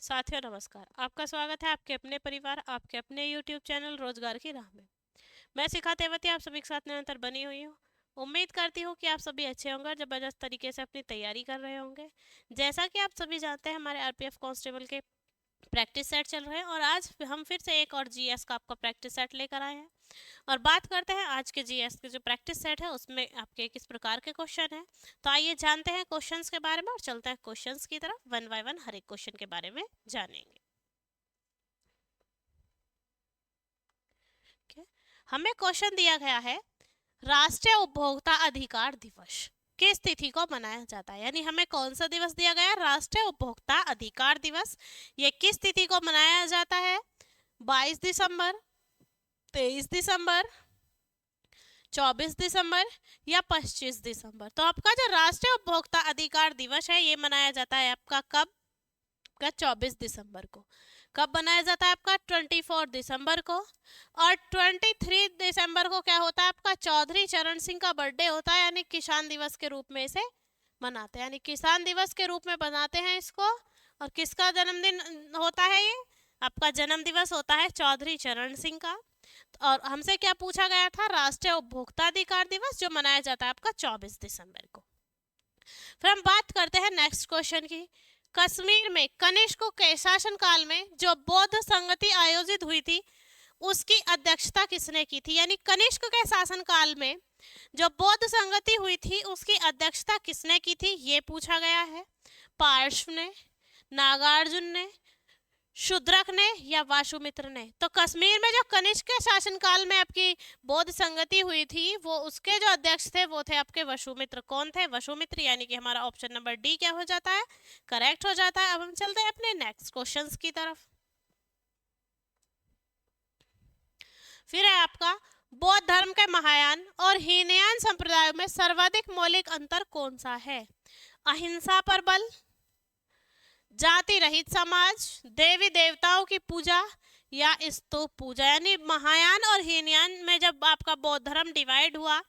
साथियों नमस्कार। आपका स्वागत है आपके अपने परिवार, आपके अपने YouTube चैनल रोजगार की राह में। मैं शिखा तेवती आप सभी के साथ निरंतर बनी हुई हूँ। उम्मीद करती हूँ कि आप सभी अच्छे होंगे और जबरदस्त तरीके से अपनी तैयारी कर रहे होंगे। जैसा कि आप सभी जानते हैं, हमारे आरपीएफ कांस्टेबल के प्रैक्टिस सेट चल रहे हैं और आज हम फिर से एक और जीएस का आपका प्रैक्टिस सेट लेकर आए हैं और बात करते हैं आज के जीएस के जो प्रैक्टिस सेट है उसमें आपके किस प्रकार के क्वेश्चन हैं। तो आइए जानते हैं क्वेश्चंस के बारे में और चलते हैं क्वेश्चंस की तरफ। वन बाय वन हर एक क्वेश्चन के बारे में जानेंगे। Okay? हमें क्वेश्चन दिया गया है, राष्ट्रीय उपभोक्ता अधिकार दिवस किस तिथि को मनाया जाता है। यानी हमें कौन सा दिवस दिया गया है, राष्ट्रीय उपभोक्ता अधिकार दिवस। ये किस तिथि को मनाया जाता है, 22 दिसंबर, 23 दिसंबर, 24 दिसंबर या 25 दिसंबर। तो आपका जो राष्ट्रीय उपभोक्ता अधिकार दिवस है ये मनाया जाता है आपका कब का 24 दिसंबर को। कब बनाया जाता है आपका 24 दिसंबर को। और 23 दिसंबर को क्या होता है आपका चौधरी चरण सिंह का बर्थडे होता है, यानी किसान दिवस के रूप में इसे मनाते हैं, यानी किसान दिवस के रूप में बनाते हैं इसको। और किसका जन्मदिन होता है, ये आपका जन्म दिवस होता है चौधरी चरण सिंह का। और हमसे क्या पूछा गया था, राष्ट्रीय उपभोक्ता अधिकार दिवस जो मनाया जाता है आपका 24 दिसंबर को। फिर हम बात करते हैं नेक्स्ट क्वेश्चन की। कश्मीर में कनिष्क के शासन काल में जो बौद्ध संगति आयोजित हुई थी उसकी अध्यक्षता किसने की थी। यानी कनिष्क के शासन काल में जो बौद्ध संगति हुई थी उसकी अध्यक्षता किसने की थी, ये पूछा गया है। पार्श्व ने, नागार्जुन ने, शूद्रक ने या वासुमित्र ने। तो कश्मीर में जो कनिष्क के शासनकाल में आपकी बौद्ध संगति हुई थी वो उसके जो अध्यक्ष थे वो थे आपके वसुमित्र। कौन थे, वसुमित्र, यानी कि हमारा ऑप्शन नंबर डी क्या हो जाता है, करेक्ट हो जाता है। अब हम चलते हैं अपने नेक्स्ट क्वेश्चंस की तरफ। फिर है आपका, बौद्ध धर्म के महायान और हीनयान संप्रदायों में सर्वाधिक मौलिक अंतर कौन सा है। अहिंसा पर बल, जाति रहित समाज, देवी देवताओं की पूजा या स्तूप पूजा। यानी महायान और हीनयान में जब आपका बौद्ध धर्म डिवाइड हुआ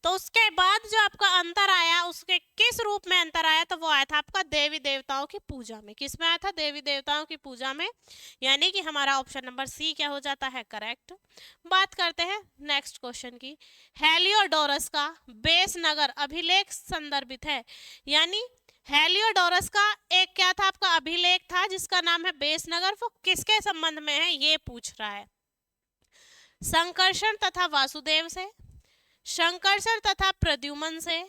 तो उसके बाद जो आपका अंतर आया उसके किस रूप में अंतर आया, तो वो आया था आपका देवी देवताओं की पूजा में। किस में आया था, देवी देवताओं की पूजा में। यानी कि हमारा ऑप्शन नंबर सी क्या हो जाता है, करेक्ट। बात करते हैं नेक्स्ट क्वेश्चन की। हेलियोडोरस का बेस नगर अभिलेख संदर्भित है। यानी हेलियोडोरस का एक क्या था आपका अभिलेख था जिसका नाम है बेस नगर, वो किसके संबंध में है ये पूछ रहा है। संकर्षण तथा वासुदेव से, संकर्षण तथा प्रद्युमन से,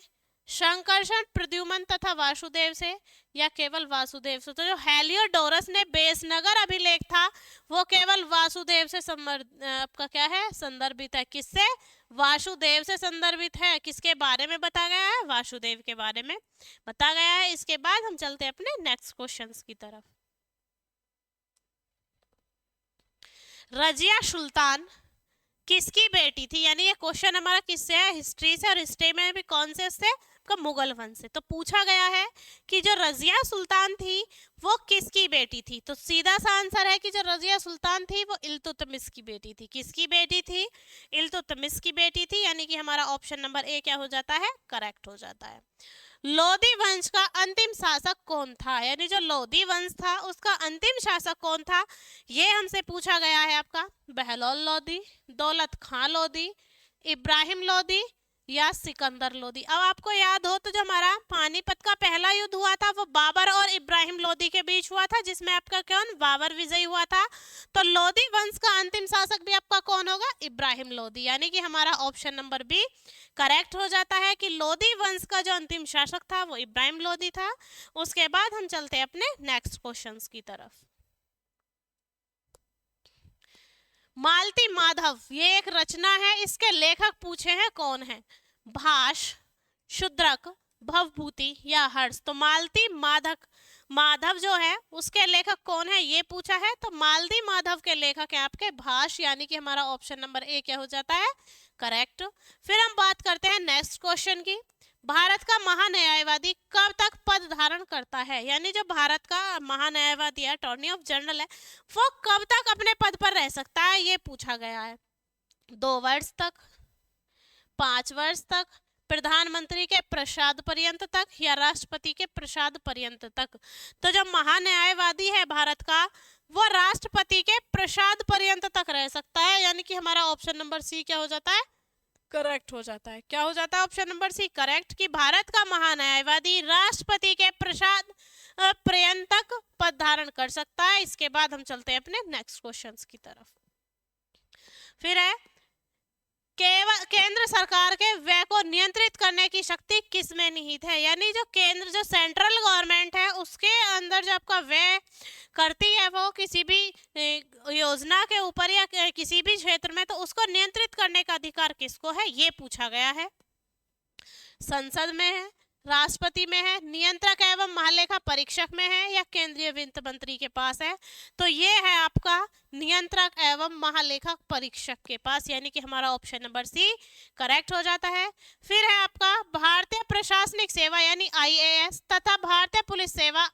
संकर्षण प्रद्युमन तथा वासुदेव से या केवल वासुदेव से। तो जो हेलियोडोरस ने बेसनगर अभिलेख था वो केवल वासुदेव से आपका क्या है, संदर्भित है। किससे, वासुदेव से संदर्भित है। किसके बारे में बताया गया है, वासुदेव के बारे में बताया गया है। इसके बाद हम चलते हैं अपने नेक्स्ट क्वेश्चंस की तरफ। रजिया सुल्तान किसकी बेटी थी। यानी ये क्वेश्चन हमारा किससे है, हिस्ट्री से, और हिस्ट्री में भी कौन से से का मुगल वंश से। तो पूछा गया है कि जो रजिया सुल्तान थी वो किसकी बेटी थी। तो सीधा सा आंसर है कि जो रजिया सुल्तान थी वो इल्तुतमिश की बेटी थी। किसकी बेटी थी, इल्तुतमिश की बेटी थी। यानी कि हमारा ऑप्शन नंबर ए क्या हो जाता है, करेक्ट हो जाता है। लोधी वंश का अंतिम शासक कौन था। यानी जो लोधी वंश था उसका अंतिम शासक कौन था, ये हमसे पूछा गया है। आपका बहलोल लोधी, दौलत खां लोधी, इब्राहिम लोधी या सिकंदर लोधी। अब आपको याद हो तो जो हमारा पानीपत का पहला युद्ध हुआ था वो बाबर और इब्राहिम लोधी के बीच हुआ था, जिसमें आपका कौन, बाबर विजयी हुआ था। तो लोधी वंश का अंतिम शासक भी आपका कौन होगा, इब्राहिम लोधी। यानी कि हमारा ऑप्शन नंबर बी करेक्ट हो जाता है कि लोधी वंश का जो अंतिम शासक था वो इब्राहिम लोधी था। उसके बाद हम चलते हैं अपने नेक्स्ट क्वेश्चंस की तरफ। मालती माधव ये एक रचना है, इसके लेखक पूछे हैं कौन है, भाष, शूद्रक, भवभूति या हर्ष। तो मालती माधव जो है उसके लेखक कौन है ये पूछा है। तो मालती माधव के लेखक है आपके भाष। यानी कि हमारा ऑप्शन नंबर ए क्या हो जाता है, करेक्ट। फिर हम बात करते हैं नेक्स्ट क्वेश्चन की। भारत का महान्यायवादी कब तक पद धारण करता है। यानी जो भारत का महान्यायवादी है, अटॉर्नी ऑफ जनरल है, वो कब तक अपने पद पर रह सकता है ये पूछा गया है। 2 वर्ष तक, 5 वर्ष तक, प्रधानमंत्री के प्रसाद पर्यंत तक या राष्ट्रपति के प्रसाद पर्यंत तक? तो जो महान्यायवादी है भारत का वो राष्ट्रपति के प्रसाद पर्यंत तक रह सकता है, यानी कि हमारा ऑप्शन नंबर सी क्या हो जाता है, करेक्ट हो जाता है। क्या हो जाता है ऑप्शन नंबर सी करेक्ट, कि भारत का महान्यायवादी राष्ट्रपति के प्रसाद पर्यंत तक पद धारण कर सकता है। इसके बाद हम चलते हैं अपने नेक्स्ट क्वेश्चंस की तरफ। फिर है केंद्र सरकार के व्यय को नियंत्रित करने की शक्ति किसमें निहित है? यानी जो केंद्र जो सेंट्रल गवर्नमेंट है उसके अंदर जो आपका व्यय करती है वो किसी भी योजना के ऊपर या किसी भी क्षेत्र में, तो उसको नियंत्रित करने का अधिकार किसको है, ये पूछा गया है। संसद में है, राष्ट्रपति में है, नियंत्रक एवं महालेखा परीक्षक में है, या केंद्रीय वित्त मंत्री के पास है? तो ये है आपका नियंत्रक एवं महालेखा परीक्षक के पास, यानी कि हमारा ऑप्शन नंबर सी करेक्ट हो जाता है। फिर है आपका भारतीय प्रशासनिक सेवा यानी IAS तथा भारतीय पुलिस सेवा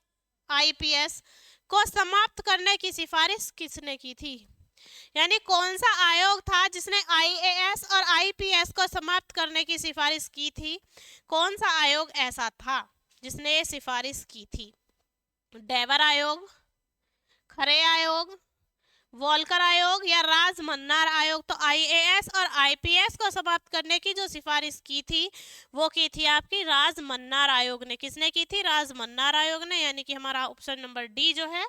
IPS को समाप्त करने की सिफारिश किसने की थी? यानी कौन सा आयोग था जिसने IAS और IPS को समाप्त करने की सिफारिश की थी? कौन सा आयोग ऐसा था जिसने ये सिफारिश की थी? डेवर आयोग, खरे आयोग, वॉलकर आयोग या राजमन्नार आयोग? तो IAS और IPS को समाप्त करने की जो सिफारिश की थी वो की थी आपकी राजमन्नार आयोग ने। किसने की थी? राजमन्नार आयोग ने, यानी कि हमारा ऑप्शन नंबर डी जो है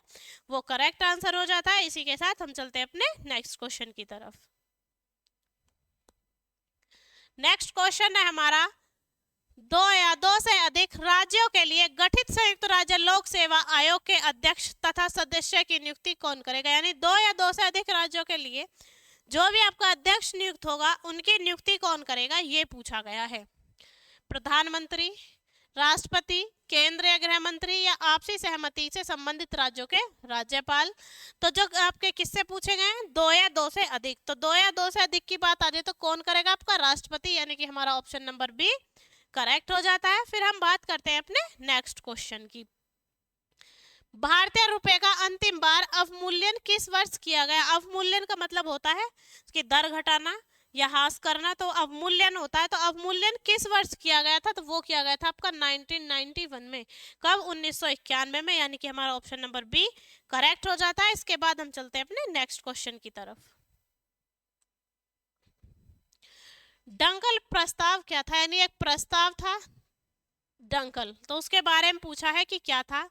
वो करेक्ट आंसर हो जाता है। इसी के साथ हम चलते हैं अपने नेक्स्ट क्वेश्चन की तरफ। नेक्स्ट क्वेश्चन है हमारा, 2 या 2 से अधिक राज्यों के लिए गठित संयुक्त राज्य लोक सेवा आयोग के अध्यक्ष तथा सदस्य की नियुक्ति कौन करेगा? यानी 2 या 2 से अधिक राज्यों के लिए जो भी आपका अध्यक्ष नियुक्त होगा उनकी नियुक्ति कौन करेगा, ये पूछा गया है। प्रधानमंत्री, राष्ट्रपति, केंद्रीय गृह मंत्री या आपसी सहमति से संबंधित राज्यों के राज्यपाल? तो जो आपके किससे पूछे गए हैं, 2 या 2 से अधिक। तो 2 या 2 से अधिक की बात आ जाए तो कौन करेगा? आपका राष्ट्रपति, यानी कि हमारा ऑप्शन नंबर बी करेक्ट हो जाता है। फिर हम बात करते हैं अपने नेक्स्ट क्वेश्चन की। भारतीय रुपए का अंतिम बार अवमूल्यन किस वर्ष किया गया? अवमूल्यन का मतलब होता है कि दर घटाना या ह्रास करना, तो अवमूल्यन होता है। तो अवमूल्यन किस वर्ष किया गया था? तो वो किया गया था आपका 1991 में। कब? 1991 में, यानी कि हमारा ऑप्शन नंबर बी करेक्ट हो जाता है। इसके बाद हम चलते हैं अपने नेक्स्ट क्वेश्चन की तरफ। डंकल प्रस्ताव क्या था? यानी एक प्रस्ताव था डंकल, तो उसके बारे में पूछा है कि क्या था।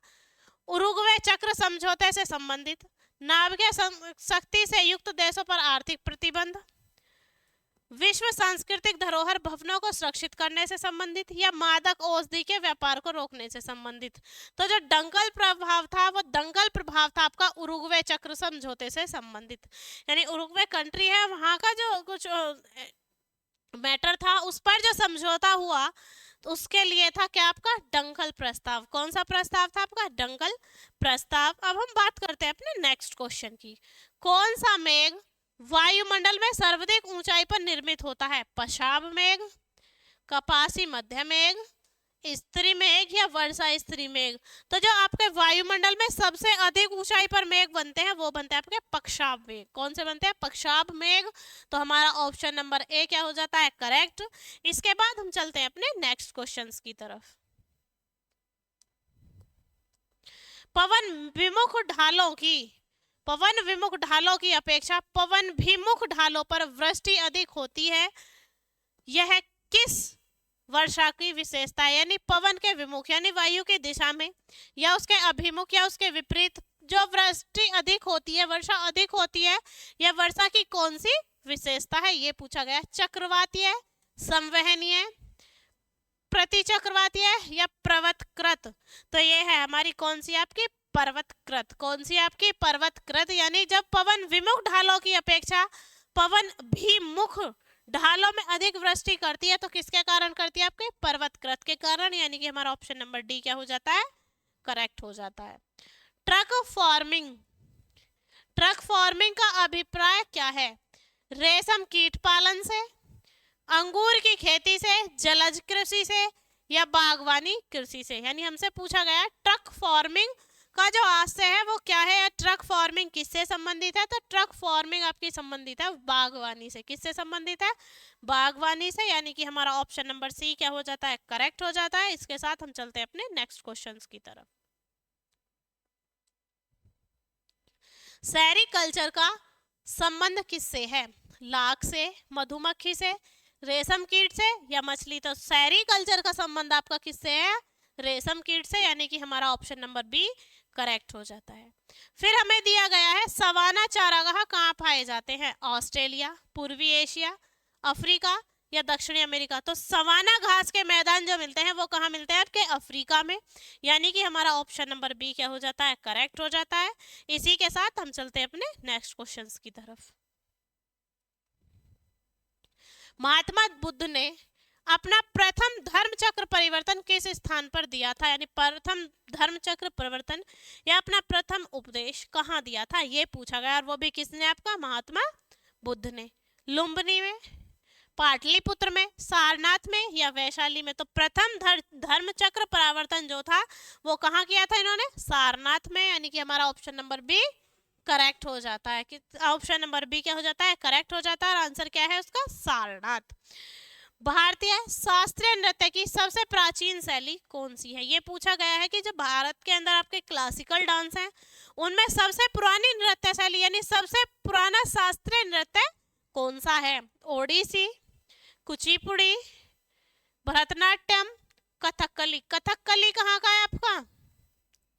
उरुग्वे चक्र समझौते से संबंधित, नाभिकीय शक्ति से युक्त देशों पर आर्थिक प्रतिबंध, विश्व सांस्कृतिक धरोहर भवनों को सुरक्षित करने से संबंधित, या मादक औषधि के व्यापार को रोकने से संबंधित? तो जो डंकल प्रभाव था वो दंगल प्रभाव था आपका उरुग्वे चक्र समझौते से संबंधित। यानी उरुग्वे कंट्री है, वहां का जो कुछ मैटर था उस पर जो समझौता हुआ तो उसके लिए था क्या? आपका डंकल प्रस्ताव। कौन सा प्रस्ताव था? आपका डंकल प्रस्ताव। अब हम बात करते हैं अपने नेक्स्ट क्वेश्चन की। कौन सा मेघ वायुमंडल में सर्वाधिक ऊंचाई पर निर्मित होता है? पश्चाभ मेघ, कपासी मध्य मेघ, स्त्री मेघ या वर्षा स्त्री मेघ? तो जो आपके वायुमंडल में सबसे अधिक ऊंचाई पर मेघ बनते हैं वो बनते हैं आपके पश्चाभ मेघ। कौन से बनते हैं? पश्चाभ मेघ। तो हमारा ऑप्शन नंबर ए क्या हो जाता है? करेक्ट। इसके बाद हम चलते हैं अपने नेक्स्ट क्वेश्चंस की तरफ। पवन विमुख ढालों की अपेक्षा पवन भिमुख ढालों पर वृष्टि अधिक होती है, यह किस वर्षा की विशेषता है? यानी पवन के विमुख यानी वायु की दिशा में या उसके अभिमुख या उसके विपरीत जो वृष्टि अधिक होती है, वर्षा अधिक होती है, यह वर्षा की कौन सी विशेषता है, ये पूछा गया। चक्रवातीय, संवहनीय, प्रतिचक्रवातीय या पर्वतकृत? तो ये है हमारी कौन सी आपकी पर्वतकृत। कौन सी आपकी पर्वतकृत? यानी जब पवन विमुख ढालों की अपेक्षा पवन भिमुख ढालों में अधिक वृष्टि करती है तो किसके कारण करती है? आपके पर्वतकृत के कारण, यानी कि हमारा ऑप्शन नंबर डी क्या हो जाता है? करेक्ट हो जाता है। ट्रक फार्मिंग का अभिप्राय क्या है? रेशम कीट पालन से, अंगूर की खेती से, जलज कृषि से या बागवानी कृषि से? यानी हमसे पूछा गया ट्रक फार्मिंग का जो आशय है वो क्या है? ट्रक फार्मिंग किससे संबंधित है? तो ट्रक फार्मिंग आपकी संबंधित है बागवानी से। किससे संबंधित है? बागवानी से, यानी कि हमारा ऑप्शन नंबर सी क्या हो जाता है? करेक्ट हो जाता है। इसके साथ हम चलते हैं अपने नेक्स्ट क्वेश्चन की तरफ। सेरीकल्चर का संबंध किससे है? लाख से, मधुमक्खी से, रेशम कीट से या मछली? तो सेरीकल्चर का संबंध आपका किससे है? रेशम कीट से, यानी कि हमारा ऑप्शन नंबर बी करेक्ट हो जाता है। फिर हमें दिया गया है सवाना चारागाह कहाँ पाए जाते हैं? ऑस्ट्रेलिया, पूर्वी एशिया, अफ्रीका या दक्षिणी अमेरिका? तो सवाना घास के मैदान जो मिलते हैं वो कहाँ मिलते हैं? आपके अफ्रीका में, यानी कि हमारा ऑप्शन नंबर बी क्या हो जाता है? करेक्ट हो जाता है। इसी के साथ हम चलते हैं अपने नेक्स्ट क्वेश्चंस की तरफ। महात्मा बुद्ध ने अपना प्रथम धर्म चक्र परिवर्तन किस स्थान पर दिया था? यानी प्रथम धर्म चक्र परिवर्तन या अपना प्रथम उपदेश कहाँ दिया था? ये पूछा गया, और वो भी किसने? आपका महात्मा बुद्ध ने। लुम्बिनी में, पाटलिपुत्र में, सारनाथ में या वैशाली में? तो प्रथम धर्म चक्र परिवर्तन जो था वो कहाँ किया था इन्होंने? सारनाथ में, यानी कि हमारा ऑप्शन नंबर बी करेक्ट हो जाता है। कि ऑप्शन नंबर बी क्या हो जाता है? करेक्ट हो जाता है, और आंसर क्या है उसका? सारनाथ। भारतीय शास्त्रीय नृत्य की सबसे प्राचीन शैली कौन सी है? ये पूछा गया है कि जो भारत के अंदर आपके क्लासिकल डांस हैं उनमें सबसे पुरानी नृत्य शैली यानी सबसे पुराना शास्त्रीय नृत्य कौन सा है? ओडिसी, कुचिपुड़ी, भरतनाट्यम, कथकली? कथकली कहाँ का है आपका?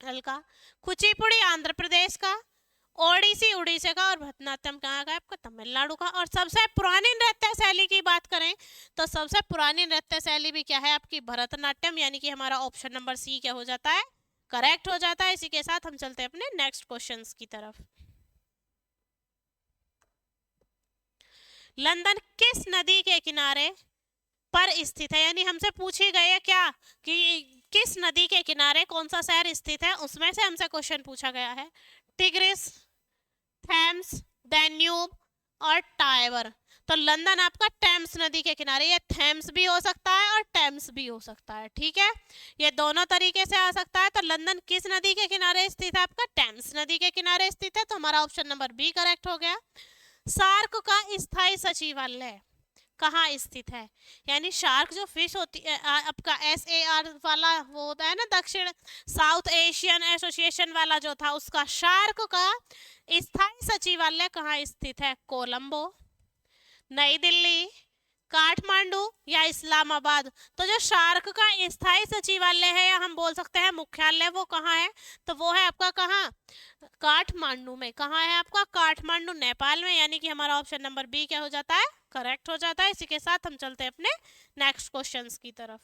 हल्का। कुचिपुड़ी आंध्र प्रदेश का, ओडिसी उड़ीसा का, और भरतनाट्यम कहाँ का है आपका? तमिलनाडु का। और सबसे पुरानी नृत्य शैली की बात करें तो सबसे पुरानी नृत्य शैली भी क्या है आपकी? भरतनाट्यम, यानी कि हमारा ऑप्शन नंबर सी क्या हो जाता है? करेक्ट हो जाता है। इसी के साथ हम चलते हैं अपने नेक्स्ट क्वेश्चंस की तरफ। लंदन किस नदी के किनारे पर स्थित है? यानी हमसे पूछी गई है क्या कि किस नदी के किनारे कौन सा शहर स्थित है, उसमें से हमसे क्वेश्चन पूछा गया है। टिग्रिस, थेम्स, डैन्यूब और टाइबर? तो लंदन आपका टेम्स नदी के किनारे, ये थेम्स भी हो सकता है और टेम्स भी हो सकता है, ठीक है, ये दोनों तरीके से आ सकता है। तो लंदन किस नदी के किनारे स्थित है आपका? टेम्स नदी के किनारे स्थित है। तो हमारा ऑप्शन नंबर बी करेक्ट हो गया। सार्क का स्थायी सचिवालय कहाँ स्थित है? यानी शार्क जो फिश होती है आपका SAR वाला वो होता है ना, दक्षिण साउथ एशियन एसोसिएशन वाला जो था, उसका शार्क का स्थायी सचिवालय कहाँ स्थित है? कोलंबो, नई दिल्ली, काठमांडू या इस्लामाबाद? तो जो शार्क का स्थायी सचिवालय है या हम बोल सकते हैं मुख्यालय, वो कहाँ है? तो वो है आपका कहाँ? काठमांडू में। कहाँ है आपका? काठमांडू, नेपाल में, यानी कि हमारा ऑप्शन नंबर बी क्या हो जाता है? करेक्ट हो जाता है। इसी के साथ हम चलते हैं अपने नेक्स्ट क्वेश्चंस की तरफ।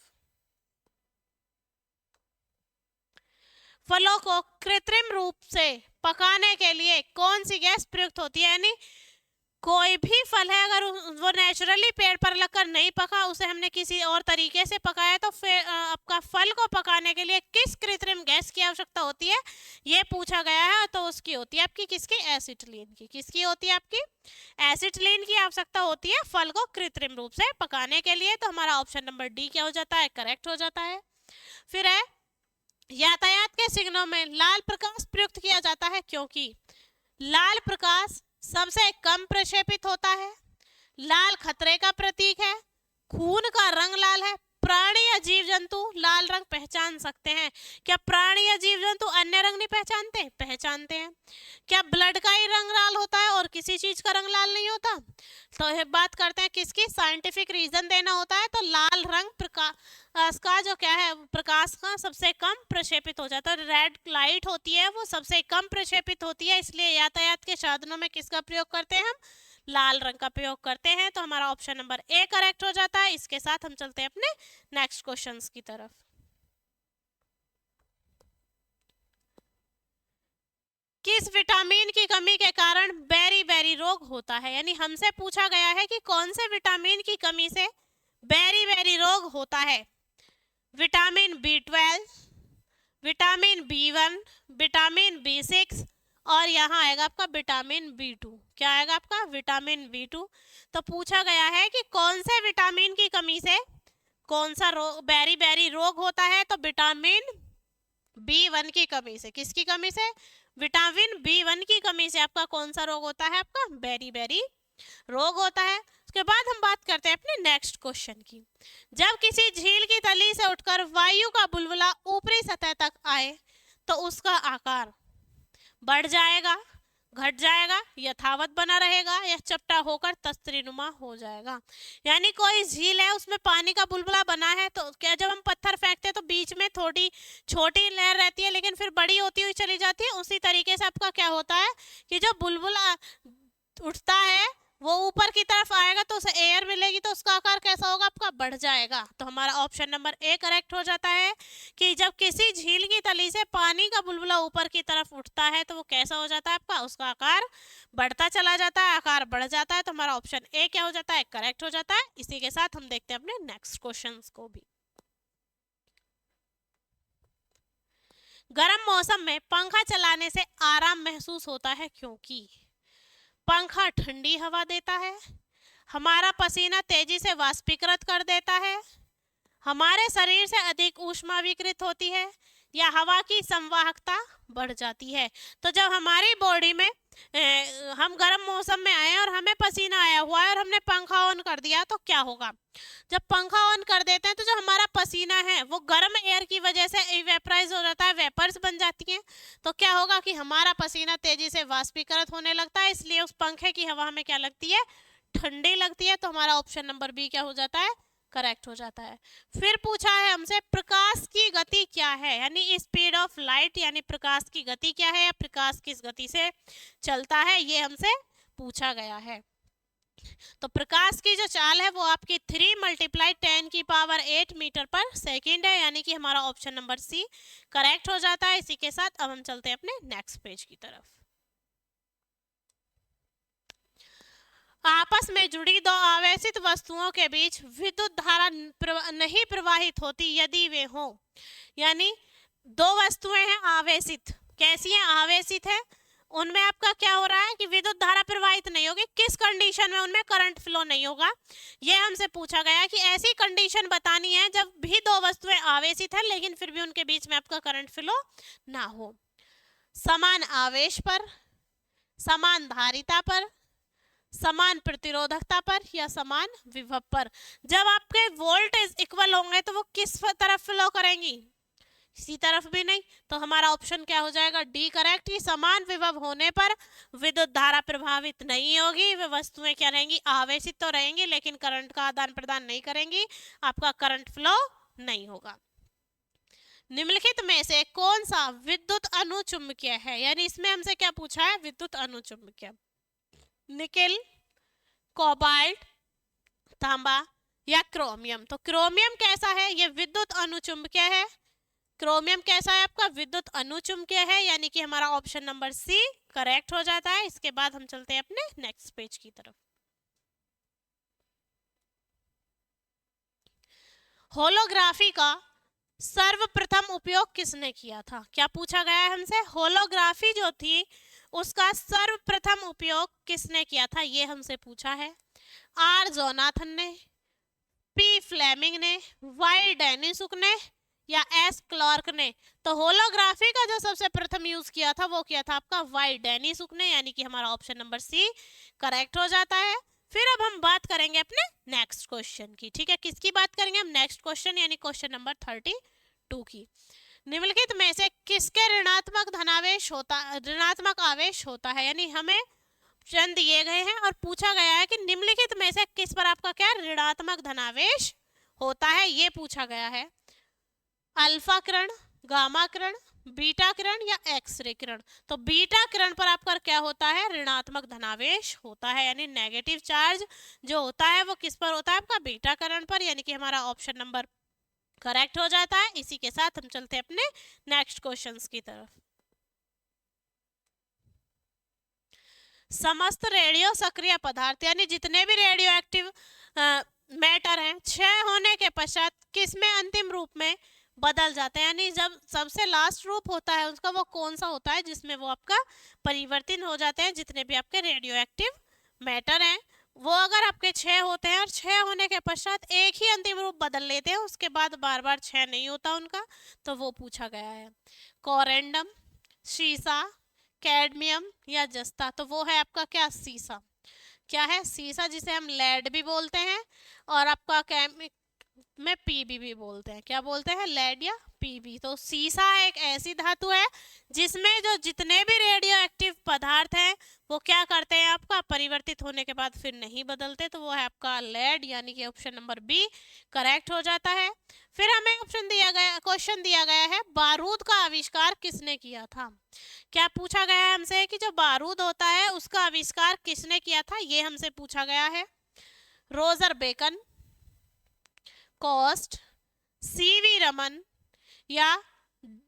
फलों को कृत्रिम रूप से पकाने के लिए कौन सी गैस प्रयुक्त होती है? यानी कोई भी फल है अगर वो नेचुरली पेड़ पर लगकर नहीं पका, उसे हमने किसी और तरीके से पकाया, तो फिर आपका फल को पकाने के लिए किस कृत्रिम गैस की आवश्यकता होती है, ये पूछा गया है। तो उसकी होती है आपकी किसकी? एसिटिलीन की। किसकी होती है आपकी? एसिटिलीन की आवश्यकता होती है फल को कृत्रिम रूप से पकाने के लिए। तो हमारा ऑप्शन नंबर डी क्या हो जाता है? करेक्ट हो जाता है। फिर है यातायात के सिग्नलों में लाल प्रकाश प्रयुक्त किया जाता है क्योंकि लाल प्रकाश सबसे कम प्रक्षेपित होता है, लाल खतरे का प्रतीक है, खून का रंग लाल है, प्राणी या जीव जंतु लाल रंग पहचान सकते हैं। क्या प्राणी या जीव जंतु अन्य रंग नहीं पहचानते? पहचानते हैं। क्या ब्लड का ही रंग लाल होता है और किसी चीज का रंग लाल नहीं होता? तो बात करते हैं किसकी? साइंटिफिक रीजन देना होता है। तो लाल रंग प्रकाश का जो क्या है, प्रकाश का सबसे कम प्रक्षेपित हो जाता है। रेड लाइट होती है वो सबसे कम प्रक्षेपित होती है, इसलिए यातायात के साधनों में किसका प्रयोग करते हैं हम? लाल रंग का प्रयोग करते हैं। तो हमारा ऑप्शन नंबर ए करेक्ट हो जाता है। इसके साथ हम चलते हैं अपने नेक्स्ट क्वेश्चंस की तरफ। किस विटामिन की कमी के कारण बेरी-बेरी रोग होता है? यानी हमसे पूछा गया है कि कौन से विटामिन की कमी से बेरी-बेरी रोग होता है। Vitamin B12, vitamin B1, vitamin B6 और यहाँ आएगा आपका विटामिन B2। क्या आएगा आपका? Vitamin B2। तो पूछा गया है कि कौन से विटामिन की कमी से कौन सा बेरी बेरी रोग होता है? तो विटामिन B1 की कमी से। किसकी कमी से? विटामिन B1 की कमी से आपका कौन सा रोग होता है? आपका बेरी रोग होता है। उसके बाद हम बात करते हैं अपने नेक्स्ट क्वेश्चन की। जब किसी झील की तली से उठकर वायु का बुलबुला ऊपरी सतह तक आए तो उसका आकार बढ़ जाएगा, घट जाएगा, यथावत बना रहेगा या चपटा होकर तस्तरीनुमा हो जाएगा। यानी कोई झील है, उसमें पानी का बुलबुला बना है, तो क्या जब हम पत्थर फेंकते हैं तो बीच में थोड़ी छोटी लहर रहती है लेकिन फिर बड़ी होती हुई चली जाती है। उसी तरीके से आपका क्या होता है कि जब बुलबुला उठता है वो ऊपर की तरफ आएगा तो उसे एयर मिलेगी तो उसका आकार कैसा होगा? आपका बढ़ जाएगा। तो हमारा ऑप्शन नंबर ए करेक्ट हो जाता है कि जब किसी झील की तली से पानी का बुलबुला ऊपर की तरफ उठता है तो वो कैसा हो जाता है? आपका उसका आकार बढ़ता चला जाता है, आकार बढ़ जाता है। तो हमारा ऑप्शन ए क्या हो जाता है? करेक्ट हो जाता है। इसी के साथ हम देखते हैं अपने नेक्स्ट क्वेश्चन को भी। गर्म मौसम में पंखा चलाने से आराम महसूस होता है क्योंकि पंखा ठंडी हवा देता है, हमारा पसीना तेजी से वाष्पीकृत कर देता है, हमारे शरीर से अधिक ऊष्मा विकृत होती है या हवा की संवाहकता बढ़ जाती है। तो जब हमारी बॉडी में हम गर्म मौसम में आए और हमें पसीना आया हुआ है और हमने पंखा ऑन कर दिया तो क्या होगा? जब पंखा ऑन कर देते हैं तो जो हमारा पसीना है वो गर्म एयर की वजह से इवेपराइज हो जाता है, वेपर्स बन जाती हैं। तो क्या होगा कि हमारा पसीना तेजी से वाष्पीकृत होने लगता है, इसलिए उस पंखे की हवा हमें क्या लगती है? ठंडी लगती है। तो हमारा ऑप्शन नंबर बी क्या हो जाता है? करेक्ट हो जाता है। फिर पूछा है हमसे प्रकाश की गति क्या है, यानी स्पीड ऑफ लाइट, यानी प्रकाश की गति क्या है या प्रकाश किस गति से चलता है, ये हमसे पूछा गया है। तो प्रकाश की जो चाल है वो आपकी 3 × 10⁸ मीटर पर सेकंड है, यानी कि हमारा ऑप्शन नंबर सी करेक्ट हो जाता है। इसी के साथ अब हम चलते हैं अपने नेक्स्ट पेज की तरफ। आपस में जुड़ी दो आवेशित वस्तुओं के बीच विद्युत धारा नहीं प्रवाहित होती यदि वे हों, यानी दो वस्तुएं हैं आवेशित। कैसी हैं? आवेशित है। उनमें आपका क्या हो रहा है कि विद्युत धारा प्रवाहित नहीं होगी। किस कंडीशन में उनमें करंट फ्लो नहीं होगा, ये हमसे पूछा गया कि ऐसी कंडीशन बतानी है जब भी दो वस्तुएं आवेशित है लेकिन फिर भी उनके बीच में आपका करंट फ्लो ना हो। समान आवेश पर, समान धारिता पर, समान प्रतिरोधकता पर या समान विभव पर। जब आपके वोल्टेज इक्वल होंगे तो वो किस तरफ फ्लो करेंगी? किसी तरफ भी नहीं। तो हमारा ऑप्शन क्या हो जाएगा? D correct. समान विभव होने पर विद्युत धारा प्रभावित नहीं होगी, वे वस्तुएं क्या रहेंगी? आवेशित तो रहेंगी लेकिन करंट का आदान प्रदान नहीं करेंगी, आपका करंट फ्लो नहीं होगा। निम्नलिखित में से कौन सा विद्युत अनुचुंबकीय है, यानी इसमें हमसे क्या पूछा है? विद्युत अनुचुंबकीय। निकेल, कोबाल्ट, तांबा या क्रोमियम। तो क्रोमियम कैसा है? ये विद्युत अनुचुंबकीय है। क्रोमियम कैसा है? आपका विद्युत अनुचुंबकीय है, यानी कि हमारा ऑप्शन नंबर सी करेक्ट हो जाता है। इसके बाद हम चलते हैं अपने नेक्स्ट पेज की तरफ। होलोग्राफी का सर्वप्रथम उपयोग किसने किया था? क्या पूछा गया है हमसे? होलोग्राफी जो थी उसका सर्वप्रथम उपयोग किसने किया था, ये हमसे पूछा है। आर जोनाथन ने, पी फ्लेमिंग ने, वाई डेनिसुक ने या एस क्लार्क ने। तो होलोग्राफी का जो सबसे प्रथम यूज किया था वो किया था आपका वाई डेनिसुक ने, यानी कि हमारा ऑप्शन नंबर सी करेक्ट हो जाता है। फिर अब हम बात करेंगे अपने नेक्स्ट क्वेश्चन की। ठीक है, किसकी बात करेंगे हम? नेक्स्ट क्वेश्चन यानी क्वेश्चन नंबर 32 की। निम्नलिखित में से किसके ऋणात्मक आवेश होता है, यानी हमें चंद दिए गए हैं और पूछा गया है कि निम्नलिखित में से किस पर आपका क्या ऋणात्मक धनावेश होता है, ये पूछा गया है। अल्फा किरण, गामा किरण, बीटा किरण या एक्सरे किरण। तो बीटा किरण पर आपका क्या होता है? ऋणात्मक धनावेश होता है, यानी नेगेटिव चार्ज जो होता है वो किस पर होता है? आपका बीटा किरण पर, यानी कि हमारा ऑप्शन नंबर करेक्ट हो जाता है। इसी के साथ हम चलते हैं अपने नेक्स्ट क्वेश्चंस की तरफ। समस्त रेडियो सक्रिय पदार्थ यानी जितने भी रेडियो एक्टिव मैटर हैं क्षय होने के पश्चात किसमें अंतिम रूप में बदल जाते हैं, यानी जब सबसे लास्ट रूप होता है उसका वो कौन सा होता है जिसमें वो आपका परिवर्तन हो जाते हैं। जितने भी आपके रेडियो एक्टिव मैटर हैं वो अगर आपके 6 होते हैं और 6 होने के पश्चात एक ही अंतिम रूप बदल लेते हैं, उसके बाद बार बार 6 नहीं होता उनका, तो वो पूछा गया है। कोरेंडम, शीशा, कैडमियम या जस्ता? तो वो है आपका क्या, सीसा। क्या है, सीसा, जिसे हम लेड भी बोलते हैं और आपका केमिक में पीबी भी बोलते हैं। क्या बोलते हैं, लेड या पीबी। तो सीसा एक ऐसी धातु है जिसमें जो जितने भी रेडियो एक्टिव पदार्थ हैं वो क्या करते हैं, आपका परिवर्तित होने के बाद फिर नहीं बदलते, तो वो है आपका लेड, यानी कि ऑप्शन नंबर बी करेक्ट हो जाता है। फिर हमें क्वेश्चन दिया गया है, बारूद का आविष्कार किसने किया था? क्या पूछा गया है हमसे कि जो बारूद होता है उसका आविष्कार किसने किया था, ये हमसे पूछा गया है। रोजर बेकन, कॉस्ट, सीवी रमन या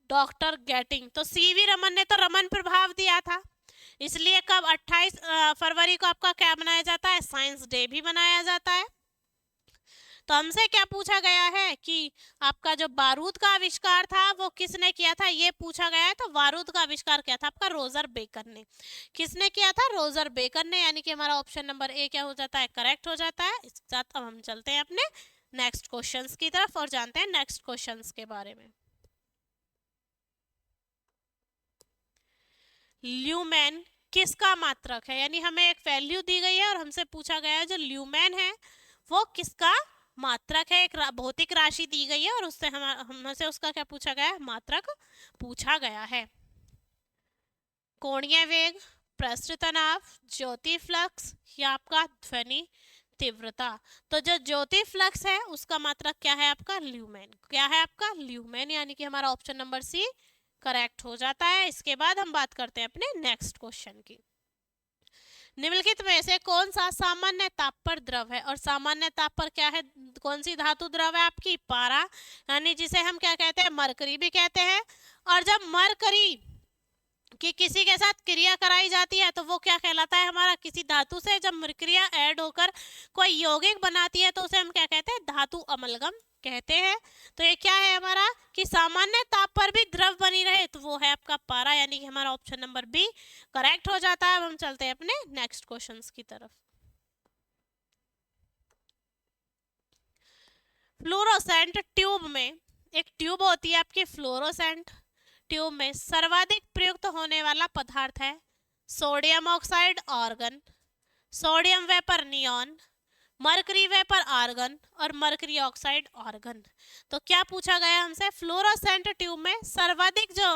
डॉक्टर गेटिंग? तो सीवी रमन ने तो रमन प्रभाव दिया था, इसलिए कब 28 फरवरी को आपका क्या मनाया जाता है, साइंस डे भी मनाया जाता है। तो हमसे क्या पूछा गया है कि आपका जो बारूद का आविष्कार था वो किसने किया था, ये पूछा गया है। तो बारूद का आविष्कार क्या था आपका, रोजर बेकन ने। किसने किया था, रोजर बेकन ने, यानी कि हमारा ऑप्शन नंबर ए क्या हो जाता है, करेक्ट हो जाता है। इसके साथ अब हम चलते हैं अपने नेक्स्ट क्वेश्चंस की तरफ और जानते हैं नेक्स्ट क्वेश्चंस के बारे में। ल्यूमेन किसका मात्रक है, यानी हमें एक वैल्यू दी गई है और हमसे पूछा गया है जो ल्यूमेन है वो किसका मात्रक है। एक भौतिक राशि दी गई है और उससे हमसे उसका क्या पूछा गया है, मात्रक पूछा गया है। कोणीय वेग, पृष्ठ तनाव, ज्योति फ्लक्स या आपका ध्वनि तीव्रता? तो जो ज्योति फ्लक्स है उसका मात्रक क्या है आपका, ल्यूमेन। क्या है आपका, ल्यूमेन, यानी कि हमारा ऑप्शन नंबर सी करेक्ट हो जाता है। इसके बाद हम बात करते हैं अपने नेक्स्ट क्वेश्चन की। निम्नलिखित में से कौन सा सामान्य ताप पर द्रव है, और सामान्य ताप पर क्या है, कौन सी धातु द्रव है आपकी, पारा, यानी जिसे हम क्या कहते हैं, मरकरी भी कहते हैं। और जब मरकरी कि किसी के साथ क्रिया कराई जाती है तो वो क्या कहलाता है हमारा, किसी धातु से जब मृक्रिया ऐड होकर कोई यौगिक बनाती है तो उसे हम क्या कहते हैं, धातु अमलगम कहते हैं। तो ये क्या है हमारा कि सामान्य ताप पर भी द्रव बनी रहे, तो वो है आपका पारा, यानी कि हमारा ऑप्शन नंबर बी करेक्ट हो जाता है। अब हम चलते हैं अपने नेक्स्ट क्वेश्चंस की तरफ। फ्लोरोसेंट ट्यूब में, एक ट्यूब होती है आपकी फ्लोरोसेंट ट्यूब में सर्वाधिक प्रयुक्त होने वाला पदार्थ है sodium oxide argon, sodium vapour neon, mercury vapour argon और मरकरी ऑक्साइड आर्गन। तो क्या पूछा गया हमसे, फ्लोरोसेंट ट्यूब में सर्वाधिक जो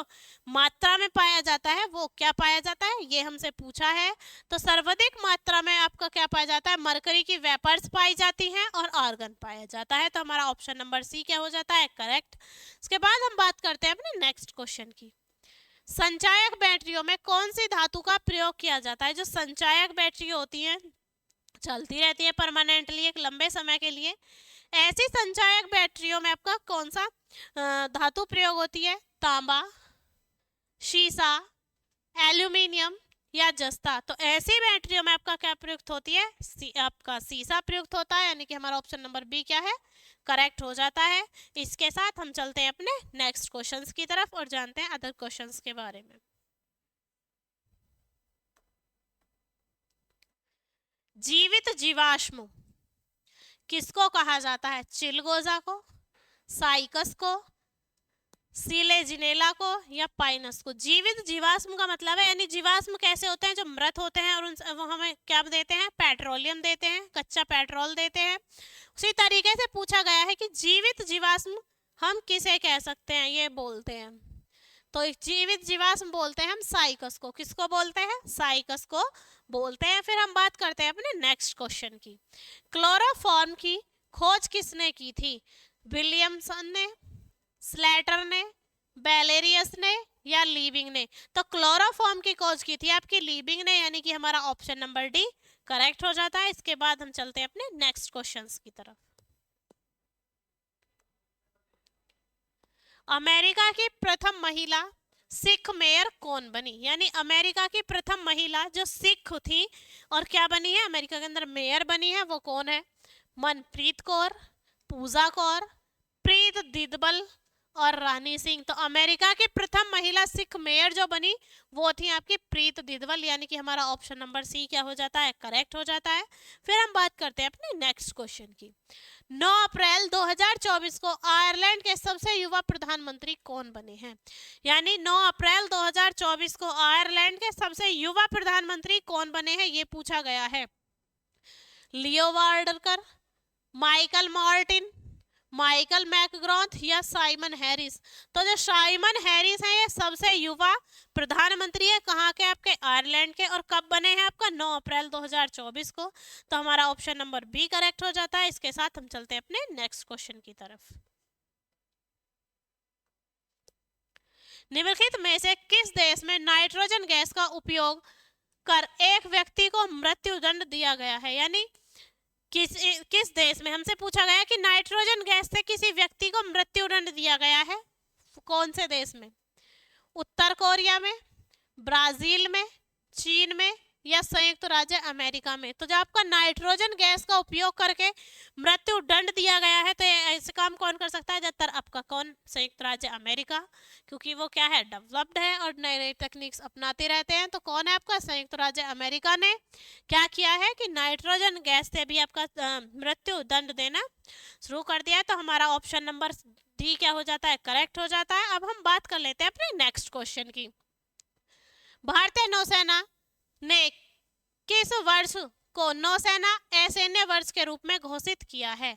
मात्रा में पाया जाता है वो क्या पाया जाता है, ये हमसे पूछा है। तो सर्वाधिक मात्रा में आपका क्या पाया जाता है, मरकरी की वेपर्स पाई जाती हैं और आर्गन पाया जाता है। तो हमारा ऑप्शन नंबर सी क्या हो जाता है, करेक्ट। इसके बाद हम बात करते हैं अपने नेक्स्ट क्वेश्चन की। संचायक बैटरियों में कौन सी धातु का प्रयोग किया जाता है? जो संचायक बैटरी होती हैं चलती रहती है परमानेंटली एक लंबे समय के लिए, ऐसी संचायक बैटरियों में आपका कौन सा धातु प्रयोग होती है, तांबा, शीशा, एल्यूमिनियम या जस्ता? तो ऐसी बैटरियों में आपका क्या प्रयुक्त होती है, आपका सीसा प्रयुक्त होता है, यानी कि हमारा ऑप्शन नंबर बी क्या है, करेक्ट हो जाता है। इसके साथ हम चलते हैं अपने नेक्स्ट क्वेश्चंस की तरफ और जानते हैं अदर क्वेश्चंस के बारे में। जीवित जीवाश्म किसको कहा जाता है, चिलगोजा को, साइकस को, सिलेजिनेला को या पाइनस को? जीवित जीवाश्म का मतलब है, यानी जीवाश्म कैसे होते हैं, जो मृत होते हैं और वो हमें क्या देते हैं, पेट्रोलियम देते हैं, कच्चा पेट्रोल देते हैं। उसी तरीके से पूछा गया है कि जीवित जीवाश्म हम किसे कह सकते हैं, ये बोलते हैं। तो एक जीवित जीवाश्म बोलते हैं हम साइकस को। किसको बोलते हैं, साइकस को बोलते हैं। फिर हम बात करते हैं अपने नेक्स्ट क्वेश्चन की। क्लोरोफॉर्म की खोज किसने की थी, विलियमसन ने, स्लेटर ने, बेलेरियस ने या लीबिंग ने? तो क्लोरोफॉर्म की खोज की थी आपकी लीबिंग ने, यानी कि हमारा ऑप्शन नंबर डी करेक्ट हो जाता है। इसके बाद हम चलते हैं अपने नेक्स्ट क्वेश्चंस की तरफ। अमेरिका की प्रथम महिला सिख मेयर कौन बनी, यानी अमेरिका की प्रथम महिला जो सिख थी और क्या बनी है, अमेरिका के अंदर मेयर बनी है, वो कौन है? मनप्रीत कौर, पूजा कौर, प्रीत दिदबल और रानी सिंह। तो अमेरिका की प्रथम महिला सिख मेयर जो बनी वो थी आपकी प्रीत दिदवल, यानी कि हमारा ऑप्शन नंबर सी क्या हो जाता है, करेक्ट हो जाता है। फिर हम बात करते हैं अपने नेक्स्ट क्वेश्चन की। 9 अप्रैल 2024 को आयरलैंड के सबसे युवा प्रधानमंत्री कौन बने हैं? यानी 9 अप्रैल 2024 को आयरलैंड के सबसे युवा प्रधानमंत्री कौन बने हैं, ये पूछा गया है। लियो वार्डकर, माइकल मार्टिन, माइकल मैकग्रॉथ या साइमन हैरिस। तो जो साइमन हैरिस है ये सबसे युवा प्रधानमंत्री है, कहाँ के, आपके आयरलैंड के, और कब बने हैं आपका 9 अप्रैल 2024 को। तो हमारा ऑप्शन नंबर बी करेक्ट हो जाता है। इसके साथ हम चलते हैं अपने नेक्स्ट क्वेश्चन की तरफ। निम्नलिखित में से किस देश में नाइट्रोजन गैस का उपयोग कर एक व्यक्ति को मृत्युदंड दिया गया है? यानी किस देश में हमसे पूछा गया कि नाइट्रोजन गैस से किसी व्यक्ति को मृत्युदंड दिया गया है, कौन से देश में? उत्तर कोरिया में, ब्राजील में, चीन में या संयुक्त राज्य अमेरिका में। तो जो आपका नाइट्रोजन गैस का उपयोग करके मृत्यु दंड दिया गया है, तो ऐसे काम कौन कर सकता है? ज्यादातर आपका कौन? संयुक्त राज्य अमेरिका, क्योंकि वो क्या है, डेवलप्ड है और नई नई टेक्निक्स अपनाते रहते हैं। तो कौन है आपका? संयुक्त राज्य अमेरिका ने क्या किया है कि नाइट्रोजन गैस से भी आपका मृत्यु दंड देना शुरू कर दिया है। तो हमारा ऑप्शन नंबर डी क्या हो जाता है, करेक्ट हो जाता है। अब हम बात कर लेते हैं अपने नेक्स्ट क्वेश्चन की। भारतीय नौसेना ने किस वर्ष को नौसेना असैन्य वर्ष के रूप में घोषित किया है?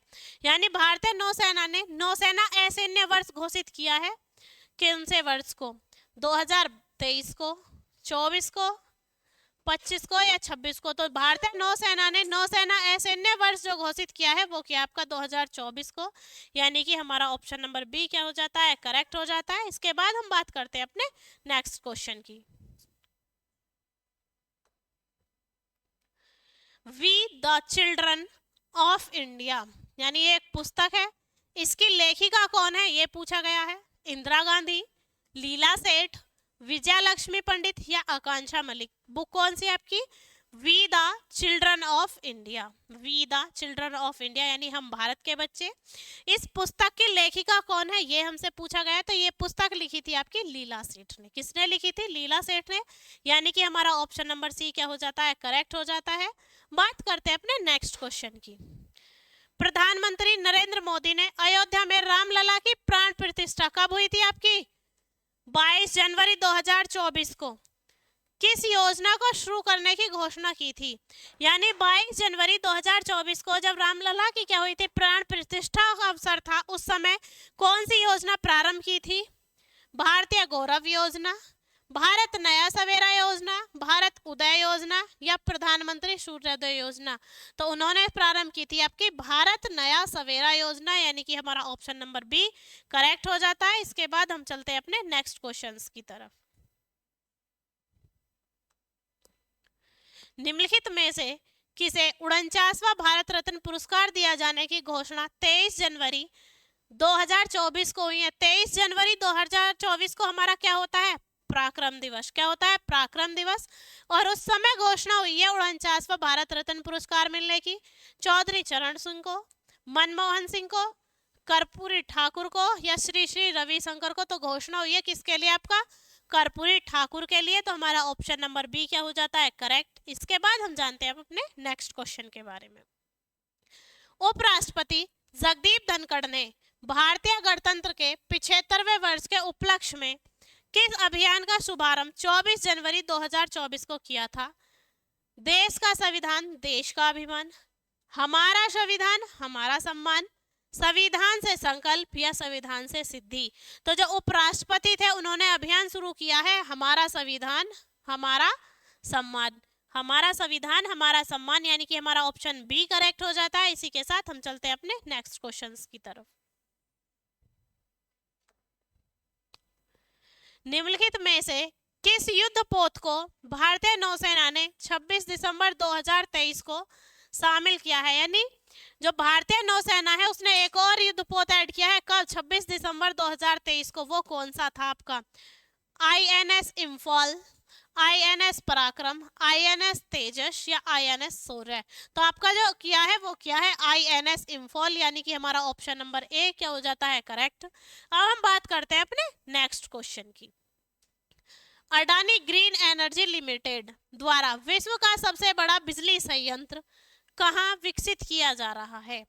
यानी भारतीय नौसेना ने नौसेना असैन्य वर्ष घोषित किया है किन से वर्ष को? 2023 को, 24 को, 25 को या 26 को? तो भारतीय नौसेना ने नौसेना असैन्य वर्ष जो घोषित किया है वो किया आपका 2024 को, यानी कि हमारा ऑप्शन नंबर बी क्या हो जाता है, करेक्ट हो जाता है। इसके बाद हम बात करते हैं अपने नेक्स्ट क्वेश्चन की। We the children of India, यानी ये एक पुस्तक है, इसकी लेखिका कौन है ये पूछा गया है। इंदिरा गांधी, लीला सेठ, विजया लक्ष्मी पंडित या आकांक्षा मलिक। बुक कौन सी आपकी? We the children of India. We the children of India यानी हम भारत के बच्चे। इस पुस्तक की लेखिका कौन है ये हमसे पूछा गया है। तो ये पुस्तक लिखी थी आपकी लीला सेठ ने। किसने लिखी थी? लीला सेठ ने, यानी कि हमारा ऑप्शन नंबर सी क्या हो जाता है, करेक्ट हो जाता है। बात करते हैं अपने नेक्स्ट क्वेश्चन की। प्रधानमंत्री नरेंद्र मोदी ने अयोध्या में रामलला की प्राण प्रतिष्ठा कब हुई थी आपकी? 22 जनवरी 2024 को। किस योजना को शुरू करने की घोषणा की थी? यानी 22 जनवरी 2024 को जब रामलला की क्या हुई थी, प्राण प्रतिष्ठा का अवसर था, उस समय कौन सी योजना प्रारंभ की थी? भारतीय गौरव योजना, भारत नया सवेरा योजना, भारत उदय योजना या प्रधानमंत्री सूर्योदय योजना। तो उन्होंने प्रारंभ की थी आपकी भारत नया सवेरा योजना, यानी कि हमारा ऑप्शन नंबर बी करेक्ट हो जाता है। इसके बाद हम चलते हैं अपने नेक्स्ट क्वेश्चंस की तरफ। निम्नलिखित में से किसे 49वां भारत रत्न पुरस्कार दिया जाने की घोषणा 23 जनवरी 2024 को हुई है। 23 जनवरी 2024 को हमारा क्या होता है, पराक्रम दिवस। क्या होता है? पराक्रम दिवस। और उस समय घोषणा हुई है 49वां भारत रत्न पुरस्कार मिलने की चौधरी चरण सिंह को, मनमोहन सिंह को, कर्पूरी ठाकुर को या श्री श्री रविशंकर को। तो घोषणा हुई है किसके लिए? आपका कर्पूरी ठाकुर के लिए। तो हमारा ऑप्शन नंबर बी क्या हो जाता है, करेक्ट। इसके बाद हम जानते हैं अपने नेक्स्ट क्वेश्चन के बारे में। उपराष्ट्रपति जगदीप धनखड़ ने भारतीय गणतंत्र के 75वें वर्ष के उपलक्ष्य में किस अभियान का शुभारंभ 24 जनवरी 2024 को किया था? देश का संविधान देश का अभिमान, हमारा संविधान हमारा सम्मान, संविधान से संकल्प या संविधान से सिद्धि। तो जो उपराष्ट्रपति थे उन्होंने अभियान शुरू किया है हमारा संविधान हमारा सम्मान। हमारा संविधान हमारा सम्मान, यानी कि हमारा ऑप्शन बी करेक्ट हो जाता है। इसी के साथ हम चलते हैं अपने नेक्स्ट क्वेश्चंस की तरफ। निम्नलिखित में से किस युद्धपोत को भारतीय नौसेना ने 26 दिसंबर 2023 को शामिल किया है? यानी जो भारतीय नौसेना है उसने एक और युद्धपोत ऐड किया है। कब? 26 दिसंबर 2023 को। वो कौन सा था आपका? INS इम्फॉल, INS पराक्रम, INS तेजस या INS सूर्य। तो आपका जो किया है वो क्या है, INS इम्फॉल, यानी कि हमारा ऑप्शन नंबर ए क्या हो जाता है, करेक्ट। अब हम बात करते हैं अपने नेक्स्ट क्वेश्चन की। अडानी ग्रीन एनर्जी लिमिटेड द्वारा विश्व का सबसे बड़ा बिजली संयंत्र कहाँ विकसित किया जा रहा है?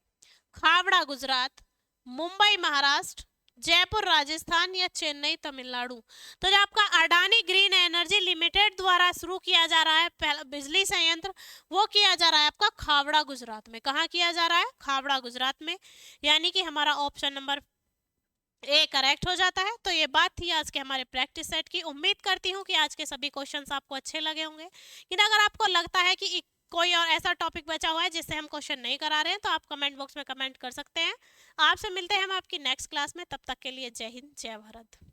खावड़ा गुजरात, मुंबई महाराष्ट्र, जयपुर राजस्थान या चेन्नई तमिलनाडु। तो जो आपका अडानी ग्रीन एनर्जी लिमिटेड द्वारा शुरू किया जा रहा है बिजली संयंत्र, वो किया जा रहा है आपका खावड़ा गुजरात में। कहाँ किया जा रहा है, खावड़ा गुजरात में, यानी कि हमारा ऑप्शन नंबर ए करेक्ट हो जाता है। तो ये बात थी आज के हमारे प्रैक्टिस सेट की। उम्मीद करती हूँ कि आज के सभी क्वेश्चंस आपको अच्छे लगे होंगे। लेकिन अगर आपको लगता है कि कोई और ऐसा टॉपिक बचा हुआ है जिससे हम क्वेश्चन नहीं करा रहे हैं, तो आप कमेंट बॉक्स में कमेंट कर सकते हैं। आपसे मिलते हैं हम आपकी नेक्स्ट क्लास में, तब तक के लिए जय हिंद जय भारत।